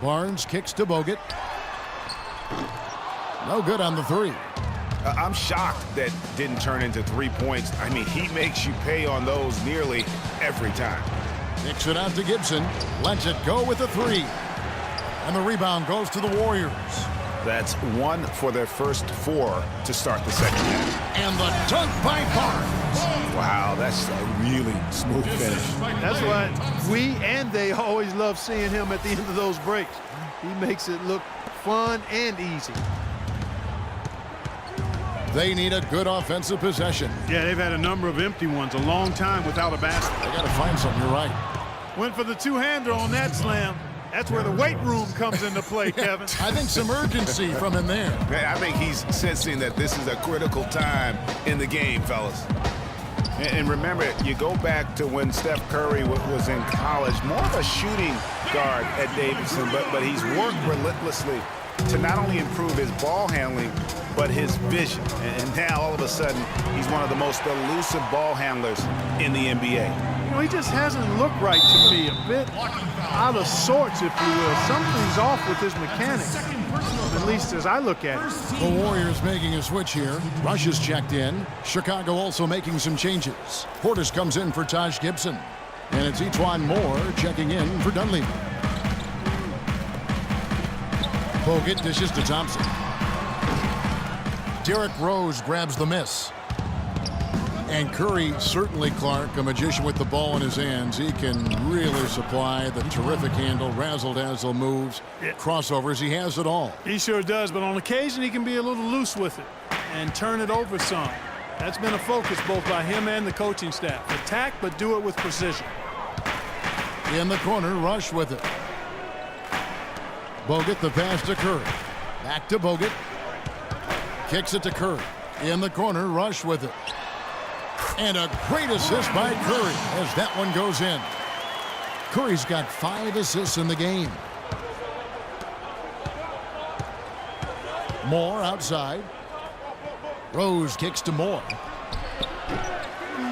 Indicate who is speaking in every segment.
Speaker 1: Barnes kicks to Bogut. No good on the three.
Speaker 2: I'm shocked that didn't turn into 3 points. I mean, he makes you pay on those nearly every time.
Speaker 1: Kicks it out to Gibson. Lets it go with the three. And the rebound goes to the Warriors.
Speaker 2: That's one for their first 4 to start the second half.
Speaker 1: And the dunk by Barnes.
Speaker 2: Wow, that's a really smooth finish.
Speaker 3: That's why we and they always love seeing him at the end of those breaks. He makes it look fun and easy.
Speaker 1: They need a good offensive possession.
Speaker 4: Yeah, they've had a number of empty ones, a long time without a basket.
Speaker 1: They got to find something. You're right.
Speaker 3: Went for the two-hander on that slam. That's where the weight room comes into play, Kevin.
Speaker 1: I think some urgency from him there.
Speaker 2: I think he's sensing that this is a critical time in the game, fellas. And remember, you go back to when Steph Curry was in college, more of a shooting guard at Davidson, but he's worked relentlessly to not only improve his ball handling, but his vision. And now, all of a sudden, he's one of the most elusive ball handlers in the NBA.
Speaker 3: You know, he just hasn't looked right to me. A bit out of sorts, if you will. Something's off with his mechanics, at least as I look at it.
Speaker 1: The Warriors making a switch here. Rush is checked in. Chicago also making some changes. Portis comes in for Taj Gibson. And it's E'Twaun Moore checking in for Dunleavy. Bogut dishes to Thompson. Derrick Rose grabs the miss. And Curry, certainly, Clark, a magician with the ball in his hands. He can really supply the terrific handle, razzle-dazzle moves, crossovers. He has it all.
Speaker 3: He sure does, but on occasion he can be a little loose with it and turn it over some. That's been a focus both by him and the coaching staff. Attack, but do it with precision.
Speaker 1: In the corner, Rush with it. Bogut, the pass to Curry. Back to Bogut. Kicks it to Curry. In the corner, Rush with it. And a great assist by Curry as that one goes in. Curry's got 5 assists in the game. Moore outside. Rose kicks to Moore.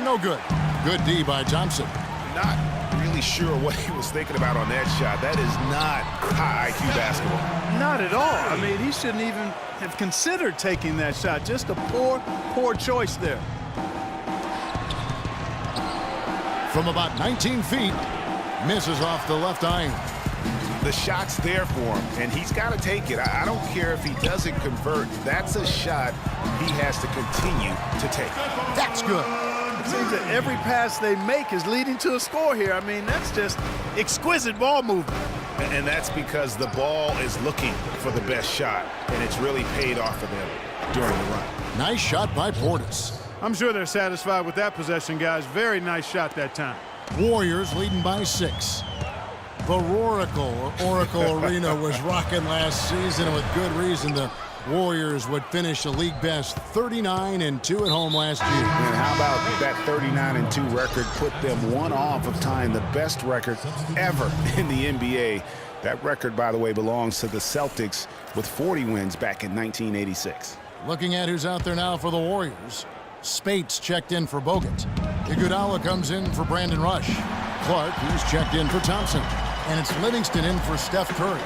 Speaker 1: No good. Good D by Thompson.
Speaker 2: Not really sure what he was thinking about on that shot. That is not high IQ basketball.
Speaker 3: Not at all. I mean, he shouldn't even have considered taking that shot. Just a poor choice there.
Speaker 1: From about 19 feet, misses off the left iron.
Speaker 2: The shot's there for him, and he's got to take it. I don't care if he doesn't convert. That's a shot he has to continue to take.
Speaker 1: That's good.
Speaker 3: It seems that every pass they make is leading to a score here. I mean, that's just exquisite ball movement.
Speaker 2: And that's because the ball is looking for the best shot, and it's really paid off for them during the run.
Speaker 1: Nice shot by Portis.
Speaker 3: I'm sure they're satisfied with that possession, guys. Very nice shot that time.
Speaker 1: Warriors leading by 6. The Oracle Arena was rocking last season, and with good reason. The Warriors would finish a league best 39-2 at home last year.
Speaker 2: And how about that 39-2 record put them one off of tying the best record ever in the NBA. That record, by the way, belongs to the Celtics with 40 wins back in 1986.
Speaker 1: Looking at who's out there now for the Warriors. Spates checked in for Bogut. Iguodala comes in for Brandon Rush. Clark, he's checked in for Thompson. And it's Livingston in for Steph Curry.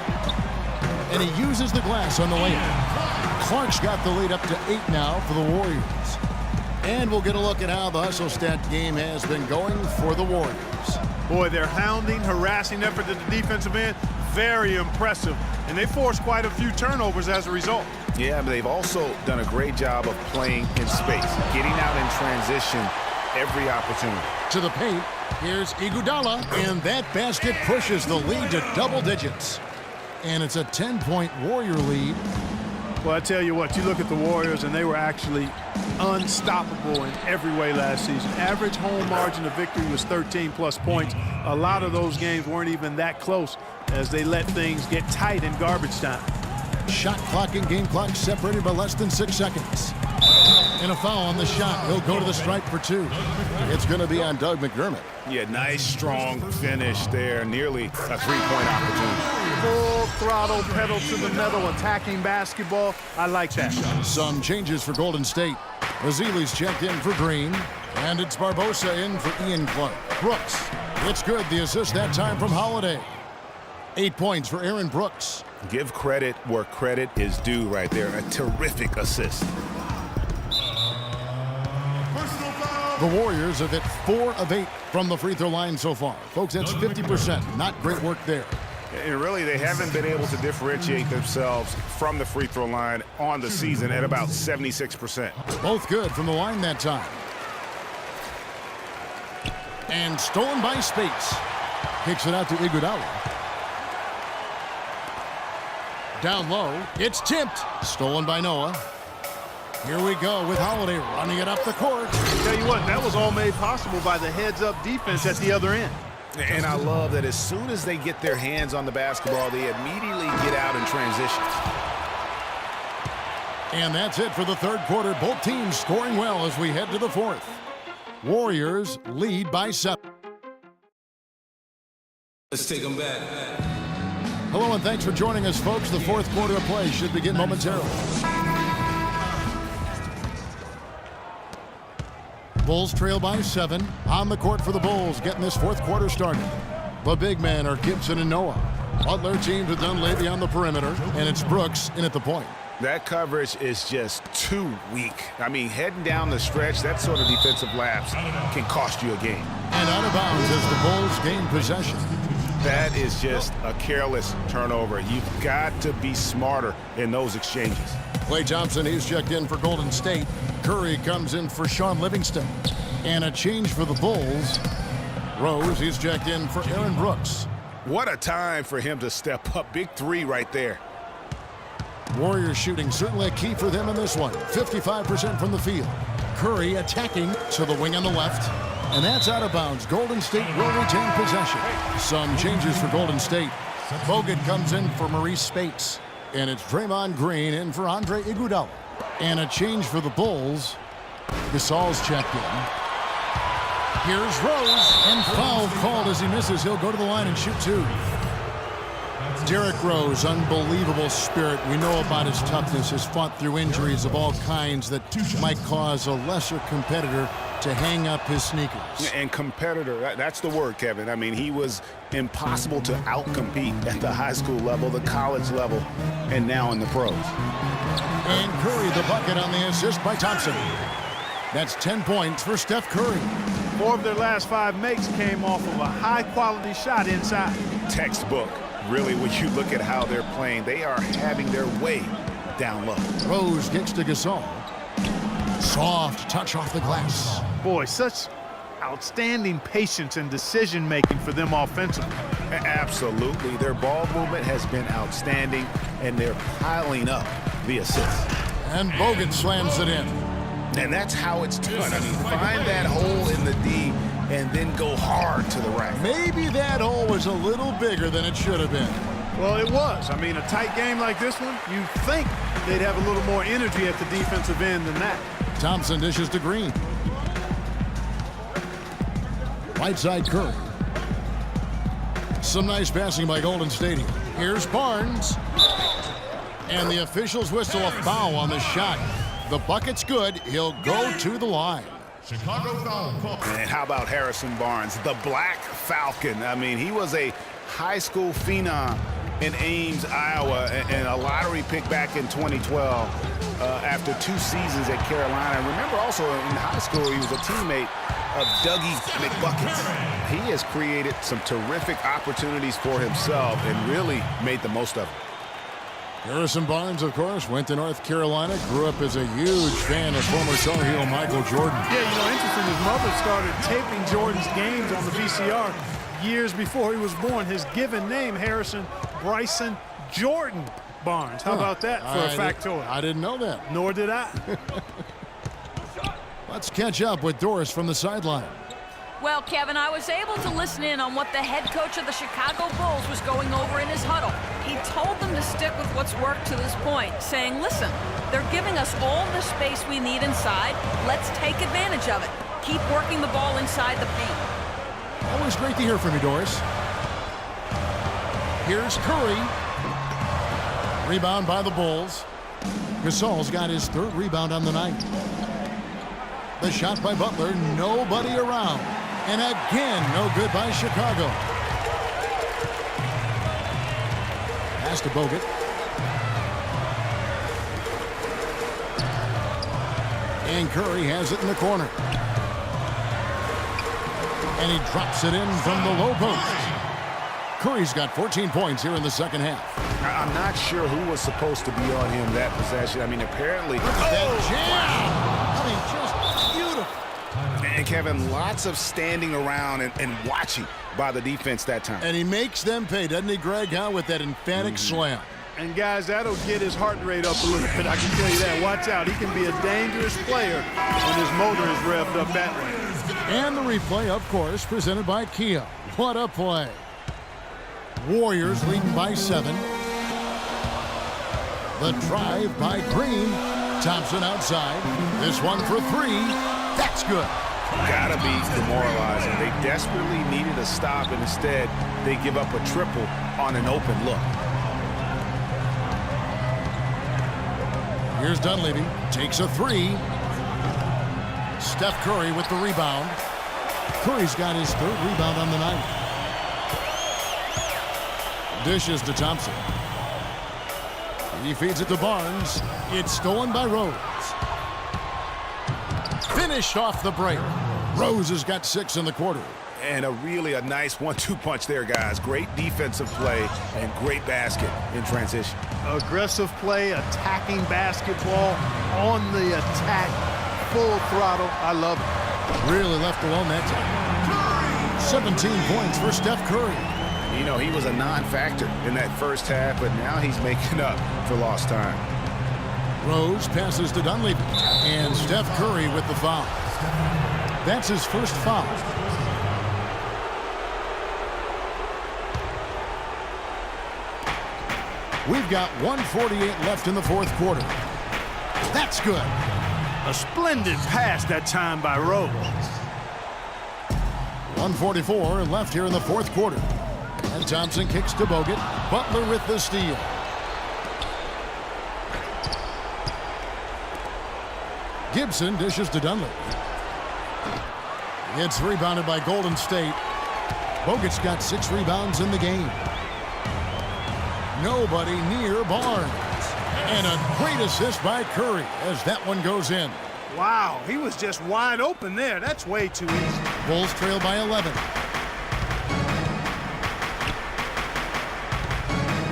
Speaker 1: And he uses the glass on the layup. Clark's got the lead up to 8 now for the Warriors. And we'll get a look at how the hustle stat game has been going for the Warriors.
Speaker 3: Boy, their hounding, harassing effort at the defensive end, very impressive. And they forced quite a few turnovers as a result.
Speaker 2: Yeah, but they've also done a great job of playing in space, getting out in transition every opportunity.
Speaker 1: To the paint, here's Iguodala, and that basket pushes the lead to double digits. And it's a 10-point Warrior lead.
Speaker 3: Well, I tell you what, you look at the Warriors, and they were actually unstoppable in every way last season. Average home margin of victory was 13-plus points. A lot of those games weren't even that close as they let things get tight in garbage time.
Speaker 1: Shot clock and game clock separated by less than 6 seconds. And a foul on the shot. He'll go to the stripe for 2. It's going to be on Doug McDermott.
Speaker 2: Yeah, nice, strong finish there. Nearly a three-point opportunity.
Speaker 3: Full throttle, pedal to the metal, attacking basketball. I like that.
Speaker 1: Some changes for Golden State. Ezeli's checked in for Green. And it's Barbosa in for Ian Clark. Brooks It's good. The assist that time from Holiday. 8 points for Aaron Brooks.
Speaker 2: Give credit where credit is due right there. A terrific assist.
Speaker 1: The Warriors have hit 4 of 8 from the free throw line so far. Folks, that's 50%. Not great work there.
Speaker 2: And really, they haven't been able to differentiate themselves from the free throw line on the season at about 76%.
Speaker 1: Both good from the line that time. And stolen by Spates. Kicks it out to Iguodala. Down low. It's tipped. Stolen by Noah. Here we go with Holiday running it up the court.
Speaker 3: Tell you what, that was all made possible by the heads-up defense at the other end.
Speaker 2: And I love that as soon as they get their hands on the basketball, they immediately get out in transition.
Speaker 1: And that's it for the third quarter. Both teams scoring well as we head to the fourth. Warriors lead by 7.
Speaker 5: Let's take them back.
Speaker 1: Hello and thanks for joining us, folks. The fourth quarter of play should begin momentarily. Bulls trail by 7. On the court for the Bulls, getting this fourth quarter started. The big men are Gibson and Noah. Butler teams have done lately on the perimeter, and it's Brooks in at the point.
Speaker 2: That coverage is just too weak. I mean, heading down the stretch, that sort of defensive lapse can cost you a game.
Speaker 1: And out of bounds as the Bulls gain possession.
Speaker 2: That is just a careless turnover. You've got to be smarter in those exchanges.
Speaker 1: Klay Thompson, he's checked in for Golden State. Curry comes in for Sean Livingston. And a change for the Bulls. Rose, he's checked in for Aaron Brooks.
Speaker 2: What a time for him to step up. Big three right there.
Speaker 1: Warriors shooting certainly a key for them in this one. 55% from the field. Curry attacking to the wing on the left. And that's out of bounds. Golden State will retain possession. Some changes for Golden State. Bogut comes in for Maurice Spates. And it's Draymond Green in for Andre Iguodala. And a change for the Bulls. Gasol's checked in. Here's Rose. And foul called as he misses. He'll go to the line and shoot 2. Derrick Rose, unbelievable spirit. We know about his toughness, has fought through injuries of all kinds that might cause a lesser competitor to hang up his sneakers.
Speaker 2: And competitor, that's the word, Kevin. I mean, he was impossible to outcompete at the high school level, the college level, and now in the pros.
Speaker 1: And Curry the bucket on the assist by Thompson. That's 10 points for Steph Curry.
Speaker 3: 4 of their last 5 makes came off of a high-quality shot inside.
Speaker 2: Textbook. Really, when you look at how they're playing, they are having their way down low.
Speaker 1: Rose kicks to Gasol. Soft touch off the glass.
Speaker 3: Boy, such outstanding patience and decision-making for them offensively.
Speaker 2: Absolutely. Their ball movement has been outstanding, and they're piling up the assists.
Speaker 1: And Bogut slams it in.
Speaker 2: And that's how it's done. I mean, find that hole in the D and then go hard to the rack.
Speaker 1: Maybe that hole was a little bigger than it should have been.
Speaker 3: Well, it was. I mean, a tight game like this one, you'd think they'd have a little more energy at the defensive end than that.
Speaker 1: Thompson dishes to Green. Right side Curry. Some nice passing by Golden State. Here's Barnes. And the officials whistle a foul on the shot. The bucket's good. He'll go to the line.
Speaker 2: Chicago foul. And how about Harrison Barnes, the Black Falcon? I mean, he was a high school phenom in Ames, Iowa, and a lottery pick back in 2012 after 2 seasons at Carolina. And remember also in high school, he was a teammate of Dougie McBuckets. He has created some terrific opportunities for himself and really made the most of it.
Speaker 1: Harrison Barnes, of course, went to North Carolina, grew up as a huge fan of former Tar Heel Michael Jordan.
Speaker 3: Yeah, you know, interesting, his mother started taping Jordan's games on the VCR years before he was born. His given name, Harrison Bryson Jordan Barnes. How about that for a factoid?
Speaker 1: I didn't know that.
Speaker 3: Nor did I.
Speaker 1: Let's catch up with Doris from the sideline.
Speaker 6: Well, Kevin, I was able to listen in on what the head coach of the Chicago Bulls was going over in his huddle. He told them to stick with what's worked to this point, saying, listen, they're giving us all the space we need inside. Let's take advantage of it. Keep working the ball inside the paint.
Speaker 1: Always great to hear from you, Doris. Here's Curry. Rebound by the Bulls. Gasol's got his 3rd rebound on the night. The shot by Butler, nobody around. And again, no good by Chicago. Pass to Bogut. And Curry has it in the corner. And he drops it in from the low post. Curry's got 14 points here in the second half.
Speaker 2: I'm not sure who was supposed to be on him that possession. I mean, apparently.
Speaker 1: That jam! I mean, just beautiful.
Speaker 2: And Kevin, lots of standing around and watching by the defense that time.
Speaker 1: And he makes them pay, doesn't he, Greg, with that emphatic slam.
Speaker 3: And, guys, that'll get his heart rate up a little bit. I can tell you that. Watch out. He can be a dangerous player when his motor is revved up that way.
Speaker 1: And the replay, of course, presented by Kia. What a play. Warriors leading by 7. The drive by Green. Thompson outside. This one for 3. That's good.
Speaker 2: Gotta be demoralizing. They desperately needed a stop, and instead they give up a triple on an open look.
Speaker 1: Here's Dunleavy. Takes a 3. Steph Curry with the rebound. Curry's got his 3rd rebound on the night. Dishes to Thompson. He feeds it to Barnes. It's stolen by Rose. Finished off the break. Rose has got 6 in the quarter.
Speaker 2: And a nice 1-2 punch there, guys. Great defensive play and great basket in transition.
Speaker 3: Aggressive play, attacking basketball, on the attack, full throttle. I love it.
Speaker 1: Really left alone that time. 17 points for Steph Curry.
Speaker 2: You know, he was a non-factor in that first half, but now he's making up for lost time.
Speaker 1: Rose passes to Dunleavy. And Steph Curry with the foul. That's his first foul. We've got 1:48 left in the fourth quarter. That's good.
Speaker 3: A splendid pass that time by Rose.
Speaker 1: 1:44 left here in the fourth quarter. And Thompson kicks to Bogut. Butler with the steal. Gibson dishes to Dunleavy. It's rebounded by Golden State. Bogut's got 6 rebounds in the game. Nobody near Barnes. And a great assist by Curry as that one goes in.
Speaker 3: Wow, he was just wide open there. That's way too easy.
Speaker 1: Bulls trail by 11.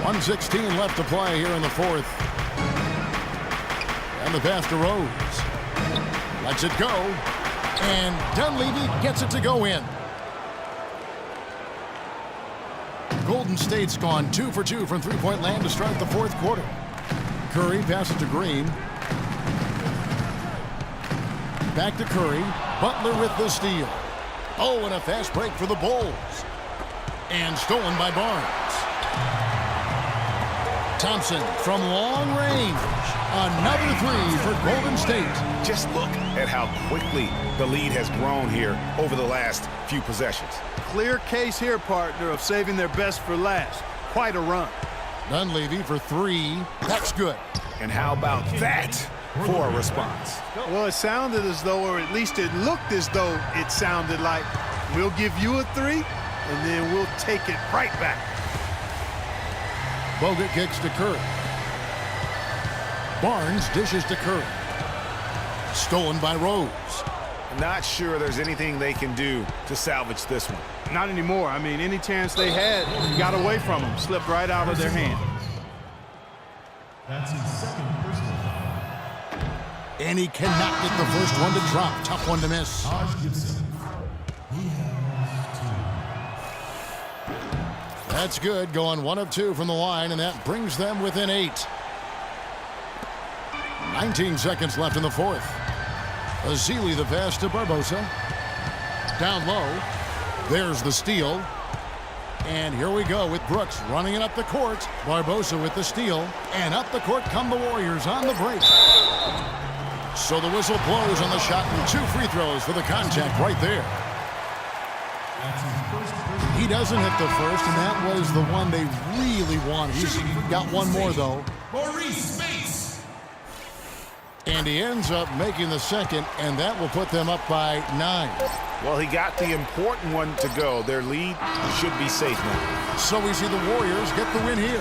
Speaker 1: 1:16 left to play here in the fourth. And the pass to Rose. Lets it go. And Dunleavy gets it to go in. Golden State's gone 2 for 2 from three-point land to start the fourth quarter. Curry passes to Green. Back to Curry. Butler with the steal. Oh, and a fast break for the Bulls. And stolen by Barnes. Thompson from long range. Another 3 for Golden State.
Speaker 2: Just look at how quickly the lead has grown here over the last few possessions.
Speaker 3: Clear case here, partner, of saving their best for last. Quite a run.
Speaker 1: Dunleavy for 3. That's good.
Speaker 2: And how about that for a response?
Speaker 3: Well, it sounded as though, or at least it looked as though it sounded like, we'll give you a 3, and then we'll take it right back.
Speaker 1: Bogut kicks to Curry. Barnes dishes to Curry. Stolen by Rose.
Speaker 2: Not sure there's anything they can do to salvage this one.
Speaker 3: Not anymore. I mean, any chance they had, got away from them, slipped right out of their hand.
Speaker 5: That's his second personal.
Speaker 1: And he cannot get the first one to drop. Tough one to miss.
Speaker 5: Taj Gibson. He has 2.
Speaker 1: That's good. Going 1 of 2 from the line, and that brings them within 8. 19 seconds left in the fourth. Azili the pass to Barbosa. Down low. There's the steal. And here we go with Brooks running it up the court. Barbosa with the steal. And up the court come the Warriors on the break. So the whistle blows on the shot and 2 free throws for the contact right there.
Speaker 5: That's his first personal.
Speaker 1: He doesn't hit the first, and that was the one they really wanted. He's got one more, though.
Speaker 5: Maurice Bates.
Speaker 1: And he ends up making the second, and that will put them up by 9.
Speaker 2: Well, he got the important one to go. Their lead should be safe now.
Speaker 1: So we see the Warriors get the win here.